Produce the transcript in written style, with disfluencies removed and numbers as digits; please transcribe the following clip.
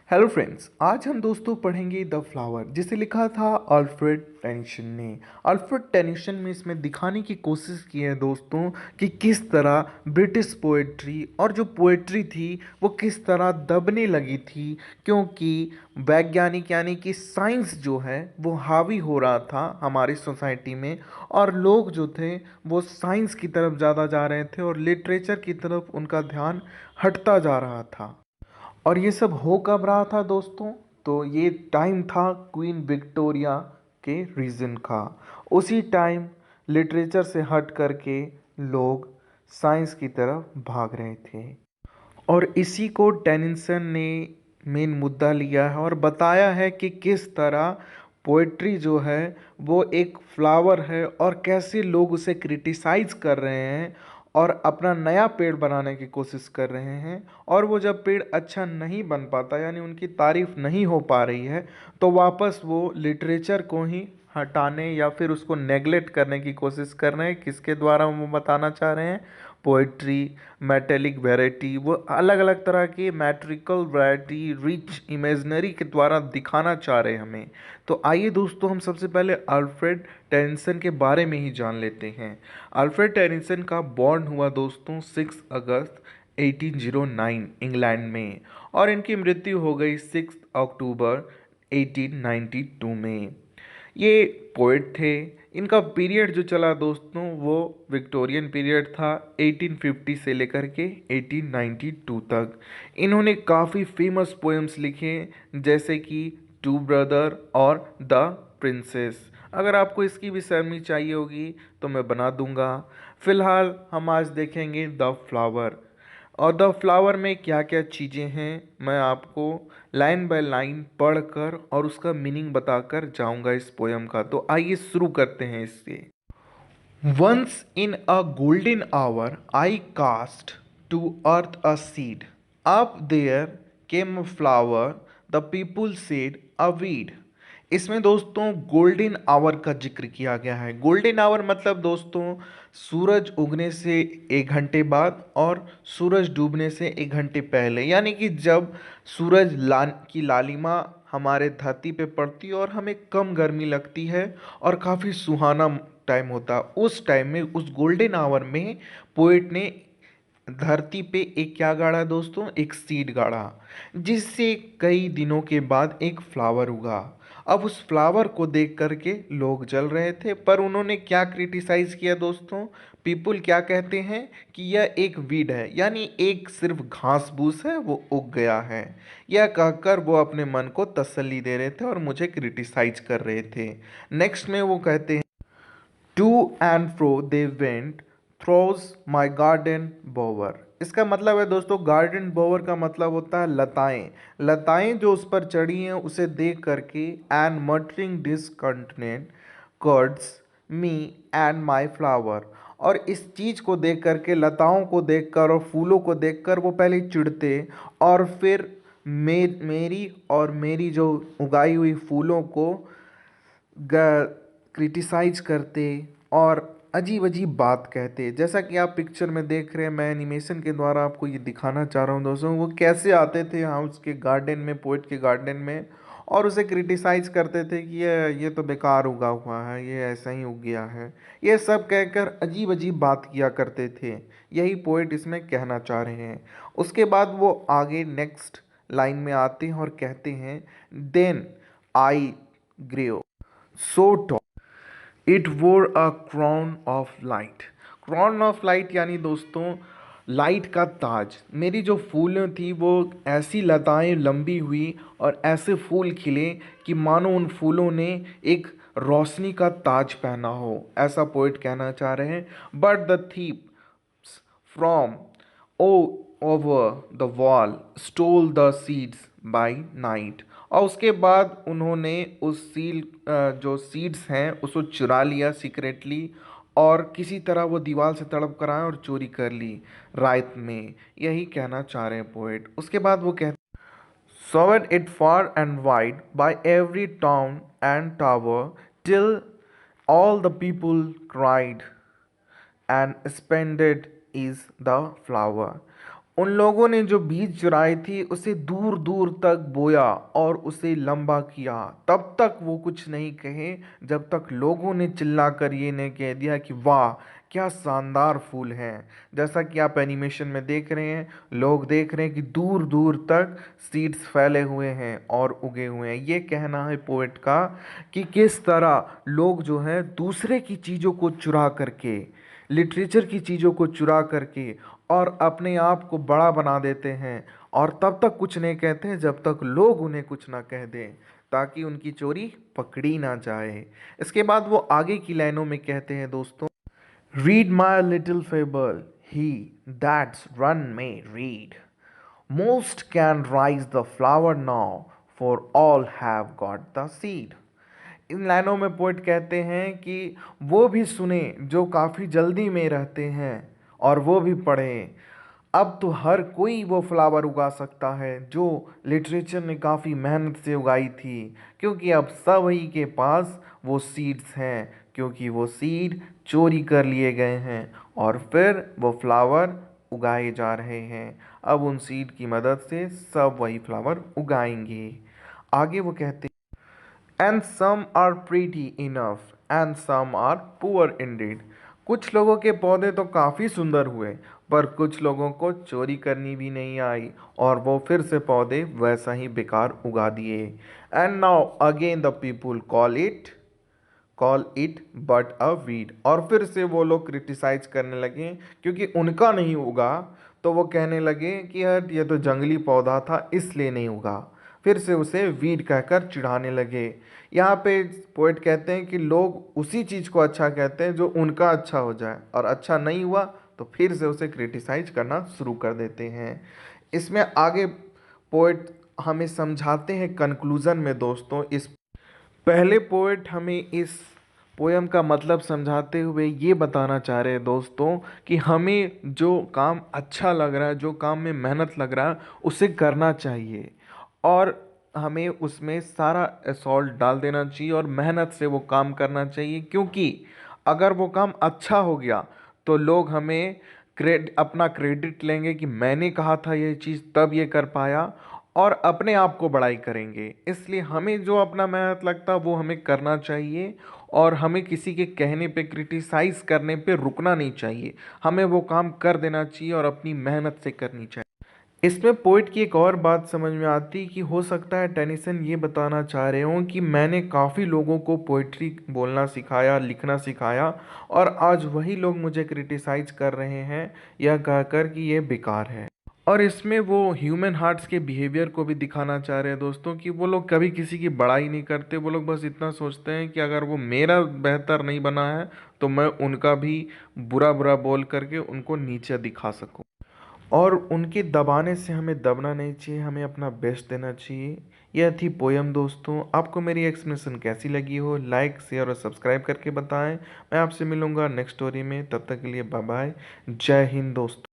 Hello friends, आज हम दोस्तों पढ़ेंगे द फ्लावर जिसे लिखा था अल्फ्रेड टेनिसन ने। अल्फ्रेड टेनिसन में इसमें दिखाने की कोशिश की है दोस्तों कि किस तरह ब्रिटिश पोएट्री और जो पोएट्री थी वो किस तरह दबने लगी थी, क्योंकि वैज्ञानिक यानी कि साइंस जो है वो हावी हो रहा था हमारी सोसाइटी में, और लोग जो थे वो साइंस की तरफ ज़्यादा जा रहे थे और लिटरेचर की तरफ उनका ध्यान हटता जा रहा था। और ये सब हो कब रहा था दोस्तों? तो ये टाइम था क्वीन विक्टोरिया के रीजन का। उसी टाइम लिटरेचर से हट करके लोग साइंस की तरफ भाग रहे थे, और इसी को टेनिसन ने मेन मुद्दा लिया है और बताया है कि किस तरह पोइट्री जो है वो एक फ्लावर है और कैसे लोग उसे क्रिटिसाइज कर रहे हैं और अपना नया पेड़ बनाने की कोशिश कर रहे हैं। और वो जब पेड़ अच्छा नहीं बन पाता यानी उनकी तारीफ नहीं हो पा रही है, तो वापस वो लिटरेचर को ही हटाने या फिर उसको नेगलेक्ट करने की कोशिश कर रहे हैं। किसके द्वारा वो बताना चाह रहे हैं? पोइट्री, मेटेलिक वैरायटी, वो अलग अलग तरह की मैट्रिकल वैरायटी, रिच इमेजनरी के द्वारा दिखाना चाह रहे हैं हमें। तो आइए दोस्तों, हम सबसे पहले अल्फ्रेड टेनिसन के बारे में ही जान लेते हैं। अल्फ्रेड टेनिसन का बॉर्न हुआ दोस्तों 6 अगस्त 1809 इंग्लैंड में, और इनकी मृत्यु हो गई 6 अक्टूबर 1892 में। ये पोएट थे। इनका पीरियड जो चला दोस्तों वो विक्टोरियन पीरियड था, 1850 से लेकर के 1892 तक। इन्होंने काफ़ी फेमस पोएम्स लिखे, जैसे कि टू ब्रदर और द प्रिंसेस। अगर आपको इसकी भी सरमी चाहिए होगी तो मैं बना दूंगा। फिलहाल हम आज देखेंगे द फ्लावर। और द फ्लावर में क्या क्या चीज़ें हैं मैं आपको लाइन बाय लाइन पढ़कर और उसका मीनिंग बताकर जाऊंगा इस पोयम का। तो आइए शुरू करते हैं इससे। Once in a golden hour, I cast to earth a seed. Up there came a flower, the people said a weed. इसमें दोस्तों गोल्डन आवर का जिक्र किया गया है। गोल्डन आवर मतलब दोस्तों सूरज उगने से 1 घंटे बाद और सूरज डूबने से 1 घंटे पहले, यानी कि जब सूरज की लालिमा हमारे धरती पे पड़ती है और हमें कम गर्मी लगती है और काफ़ी सुहाना टाइम होता। उस टाइम में, उस गोल्डन आवर में पोएट ने धरती पे एक क्या गाड़ा दोस्तों? एक सीड गाड़ा, जिससे कई दिनों के बाद एक फ्लावर उगा। अब उस फ्लावर को देख करके लोग जल रहे थे, पर उन्होंने क्या क्रिटिसाइज किया दोस्तों? पीपुल क्या कहते हैं कि यह एक वीड है, यानी एक सिर्फ घास फूस है, वो उग गया है। यह कहकर वो अपने मन को तसल्ली दे रहे थे और मुझे क्रिटिसाइज कर रहे थे। नेक्स्ट में वो कहते हैं, to and fro they went through my garden bower. इसका मतलब है दोस्तों, गार्डन बोवर का मतलब होता है लताएं। लताएं जो उस पर चढ़ी हैं उसे देख करके, and muttering discontent cursed me and my flower. और इस चीज़ को देख करके, लताओं को देखकर और फूलों को देखकर वो पहले चिढ़ते और फिर मेरी और मेरी जो उगाई हुई फूलों को क्रिटिसाइज करते और अजीब अजीब बात कहते। जैसा कि आप पिक्चर में देख रहे हैं, मैं एनिमेशन के द्वारा आपको ये दिखाना चाह रहा हूँ दोस्तों, वो कैसे आते थे हाउस के गार्डन में, पोएट के गार्डन में, और उसे क्रिटिसाइज करते थे कि ये तो बेकार उगा हुआ है, ये ऐसा ही उग गया है। ये सब कहकर अजीब अजीब बात किया करते थे। यही पोएट इसमें कहना चाह रहे हैं। उसके बाद वो आगे नेक्स्ट लाइन में आते हैं और कहते हैं, then I grew so tall, it wore a crown of light। crown of light यानी दोस्तों लाइट का ताज। मेरी जो फूलें थी वो ऐसी लताएं लंबी हुई और ऐसे फूल खिले कि मानो उन फूलों ने एक रोशनी का ताज पहना हो, ऐसा पोइट कहना चाह रहे हैं। But the thieves from over the wall stole the seeds by night। और उसके बाद उन्होंने उस जो सीड्स हैं उसको चुरा लिया सीक्रेटली, और किसी तरह वो दीवार से तड़प कर आए और चोरी कर ली रात में। यही कहना चाह रहे हैं पोएट। उसके बाद वो कहते, sown it far and wide by every town and tower, till all the people cried, and splendid is the flower। उन लोगों ने जो बीज चुराई थी उसे दूर दूर तक बोया और उसे लंबा किया, तब तक वो कुछ नहीं कहे जब तक लोगों ने चिल्लाकर ये नहीं कह दिया कि वाह क्या शानदार फूल हैं। जैसा कि आप एनिमेशन में देख रहे हैं, लोग देख रहे हैं कि दूर दूर तक सीड्स फैले हुए हैं और उगे हुए हैं। ये कहना है पोएट का कि किस तरह लोग जो है दूसरे की चीज़ों को चुरा करके, लिटरेचर की चीज़ों को चुरा करके और अपने आप को बड़ा बना देते हैं और तब तक कुछ नहीं कहते हैं जब तक लोग उन्हें कुछ ना कह दें, ताकि उनकी चोरी पकड़ी ना जाए। इसके बाद वो आगे की लाइनों में कहते हैं दोस्तों, read my little fable, he that's run may read, most can raise the flower now, for all have got the seed. इन लाइनों में पोइट कहते हैं कि वो भी सुने जो काफ़ी जल्दी में रहते हैं और वो भी पढ़ें। अब तो हर कोई वो फ्लावर उगा सकता है जो लिटरेचर ने काफ़ी मेहनत से उगाई थी, क्योंकि अब सभी के पास वो सीड्स हैं, क्योंकि वो सीड चोरी कर लिए गए हैं और फिर वो फ्लावर उगाए जा रहे हैं। अब उन सीड की मदद से सब वही फ्लावर उगाएंगे। आगे वो कहते, and some are pretty enough and some are poor indeed। कुछ लोगों के पौधे तो काफ़ी सुंदर हुए, पर कुछ लोगों को चोरी करनी भी नहीं आई और वो फिर से पौधे वैसा ही बेकार उगा दिए। And now again the people call it but a weed. और फिर से वो लोग क्रिटिसाइज करने लगे, क्योंकि उनका नहीं उगा तो वो कहने लगे कि यार ये तो जंगली पौधा था इसलिए नहीं उगा। फिर से उसे वीड कहकर चिढ़ाने लगे। यहाँ पे पोएट कहते हैं कि लोग उसी चीज़ को अच्छा कहते हैं जो उनका अच्छा हो जाए, और अच्छा नहीं हुआ तो फिर से उसे क्रिटिसाइज करना शुरू कर देते हैं। इसमें आगे पोएट हमें समझाते हैं कंक्लूज़न में दोस्तों। इस पहले पोएट हमें इस पोयम का मतलब समझाते हुए ये बताना चाह रहे हैं दोस्तों कि हमें जो काम अच्छा लग रहा है, जो काम में मेहनत लग रहा है, उसे करना चाहिए और हमें उसमें सारा एसॉल्ट डाल देना चाहिए और मेहनत से वो काम करना चाहिए। क्योंकि अगर वो काम अच्छा हो गया तो लोग हमें अपना क्रेडिट लेंगे कि मैंने कहा था ये चीज़ तब ये कर पाया, और अपने आप को बड़ाई करेंगे। इसलिए हमें जो अपना मेहनत लगता है वो हमें करना चाहिए और हमें किसी के कहने पे, क्रिटिसाइज करने पे रुकना नहीं चाहिए। हमें वो काम कर देना चाहिए और अपनी मेहनत से करनी चाहिए। इसमें पोइट की एक और बात समझ में आती कि हो सकता है टेनिसन ये बताना चाह रहे हों कि मैंने काफ़ी लोगों को पोइट्री बोलना सिखाया, लिखना सिखाया, और आज वही लोग मुझे क्रिटिसाइज कर रहे हैं यह कहकर कि ये बेकार है। और इसमें वो ह्यूमन हार्ट्स के बिहेवियर को भी दिखाना चाह रहे हैं दोस्तों कि वो लोग कभी किसी की बड़ाई नहीं करते। वो लोग बस इतना सोचते हैं कि अगर वो मेरा बेहतर नहीं बना है तो मैं उनका भी बुरा बुरा बोल करके उनको नीचे दिखा सकूं। और उनके दबाने से हमें दबना नहीं चाहिए, हमें अपना बेस्ट देना चाहिए। यह थी पोयम दोस्तों। आपको मेरी एक्सप्लेनेशन कैसी लगी हो, लाइक शेयर और सब्सक्राइब करके बताएं। मैं आपसे मिलूंगा नेक्स्ट स्टोरी में, तब तक के लिए बाय बाय। जय हिंद दोस्तों।